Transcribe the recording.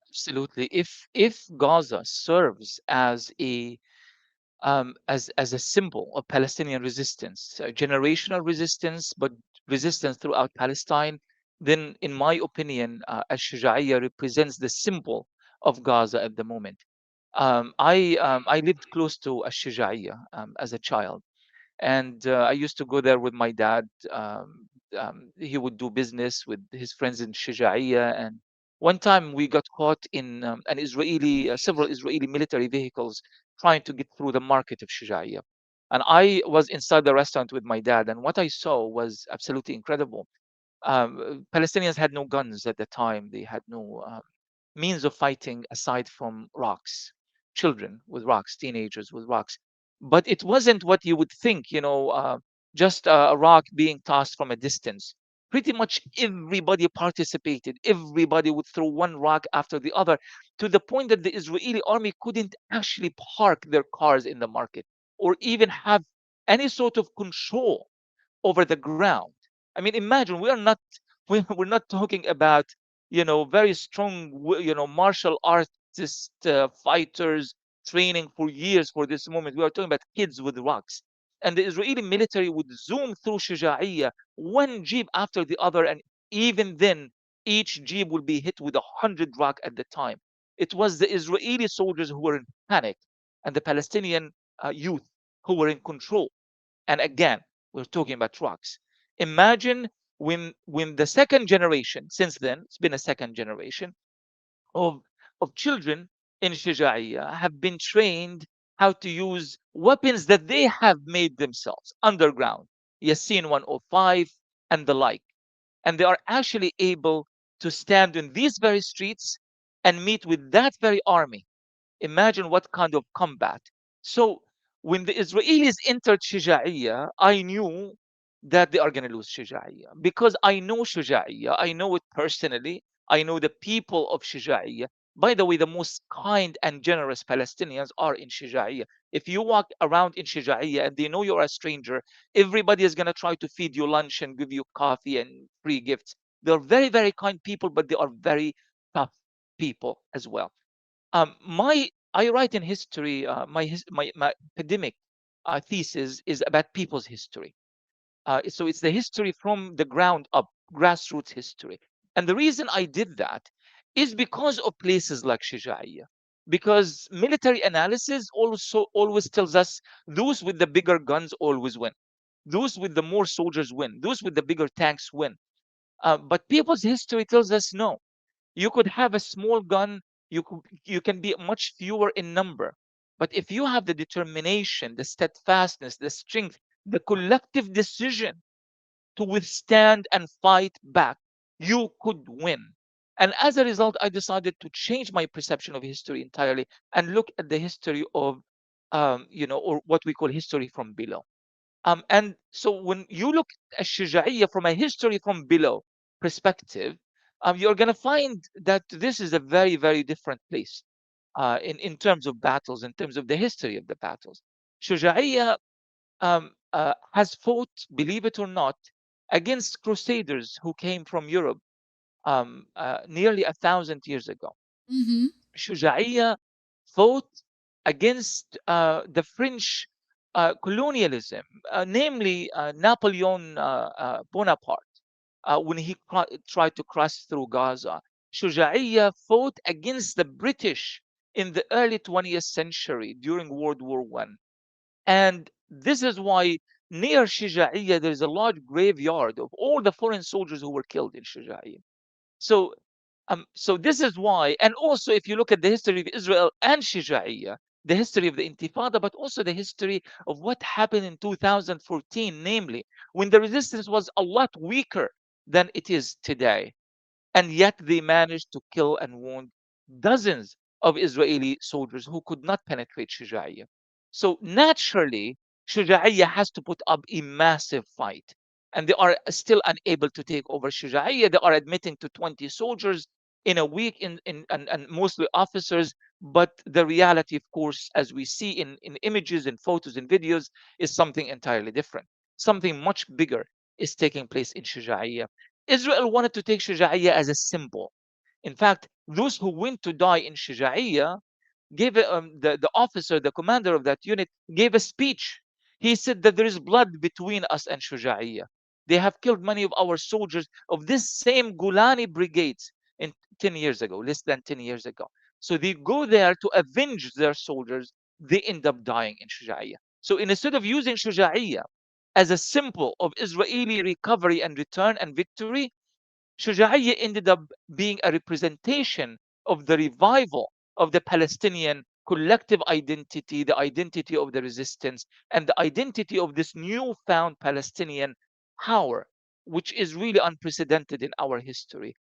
Absolutely. If Gaza serves as a symbol of Palestinian resistance, generational resistance, but resistance throughout Palestine, then, in my opinion, Al-Shuja'iyya represents the symbol of Gaza at the moment. I lived close to Al-Shuja'iyya as a child, and I used to go there with my dad. He would do business with his friends in Shuja'iyya, and one time we got caught in several Israeli military vehicles trying to get through the market of Shuja'iyya. And I was inside the restaurant with my dad, and what I saw was absolutely incredible. Palestinians had no guns at the time. They had no means of fighting aside from rocks, children with rocks, teenagers with rocks. But it wasn't what you would think, just a rock being tossed from a distance. Pretty much everybody participated. Everybody would throw one rock after the other, to the point that the Israeli army couldn't actually park their cars in the market or even have any sort of control over the ground. I mean, imagine we are not we're not talking about very strong martial artist fighters training for years for this moment. We are talking about kids with rocks, and the Israeli military would zoom through Shuja'iyya, one jeep after the other, and even then, each jeep will be hit with 100 rock at the time. It was the Israeli soldiers who were in panic, and the Palestinian youth who were in control. And again, we're talking about trucks. Imagine when the second generation, since then, it's been a second generation of children in Shijaiya have been trained how to use weapons that they have made themselves underground, Yasin 105 and the like. And they are actually able to stand in these very streets and meet with that very army. Imagine what kind of combat. So when the Israelis entered Shuja'iyya, I knew that they are going to lose Shuja'iyya because I know Shuja'iyya. I know it personally. I know the people of Shuja'iyya. By the way, the most kind and generous Palestinians are in Shuja'iyya. If you walk around in Shuja'iyya and they know you're a stranger, everybody is going to try to feed you lunch and give you coffee and free gifts. They're very, very kind people, but they are very tough people as well. My I write in history. My academic thesis is about people's history. So it's the history from the ground up, grassroots history. And the reason I did that is because of places like Shijaiya. Because military analysis also always tells us those with the bigger guns always win. Those with the more soldiers win. Those with the bigger tanks win. But people's history tells us no. You could have a small gun, you can be much fewer in number. But if you have the determination, the steadfastness, the strength, the collective decision to withstand and fight back, you could win. And as a result, I decided to change my perception of history entirely and look at the history of, or what we call history from below. And so when you look at Shuja'iyya from a history from below perspective, you're going to find that this is a very, very different place in terms of battles, in terms of the history of the battles. Shuja'iyya has fought, believe it or not, against crusaders who came from Europe nearly 1,000 years ago. Mm-hmm. Shuja'iyya fought against the French colonialism, namely Napoleon Bonaparte, when he tried to cross through Gaza. Shuja'iyya fought against the British in the early 20th century during World War One. And this is why near Shuja'iyya there is a large graveyard of all the foreign soldiers who were killed in Shuja'iyya. So, so this is why, and also if you look at the history of Israel and Shijaiya, the history of the Intifada, but also the history of what happened in 2014, namely when the resistance was a lot weaker than it is today, and yet they managed to kill and wound dozens of Israeli soldiers who could not penetrate Shujaiya. So naturally, Shujaiya has to put up a massive fight. And they are still unable to take over Shujaiya. They are admitting to 20 soldiers in a week, and mostly officers. But the reality, of course, as we see in images and photos and videos, is something entirely different. Something much bigger is taking place in Shujaiya. Israel wanted to take Shuja'iyya as a symbol. In fact, those who went to die in Shujaiya the officer, the commander of that unit, gave a speech. He said that there is blood between us and Shujaiya. They have killed many of our soldiers of this same Gulani brigades in 10 years ago, less than 10 years ago. So they go there to avenge their soldiers. They end up dying in Shujaiya. So instead of using Shujaiya as a symbol of Israeli recovery and return and victory, Shujaiya ended up being a representation of the revival of the Palestinian collective identity, the identity of the resistance, and the identity of this newfound Palestinian power, which is really unprecedented in our history.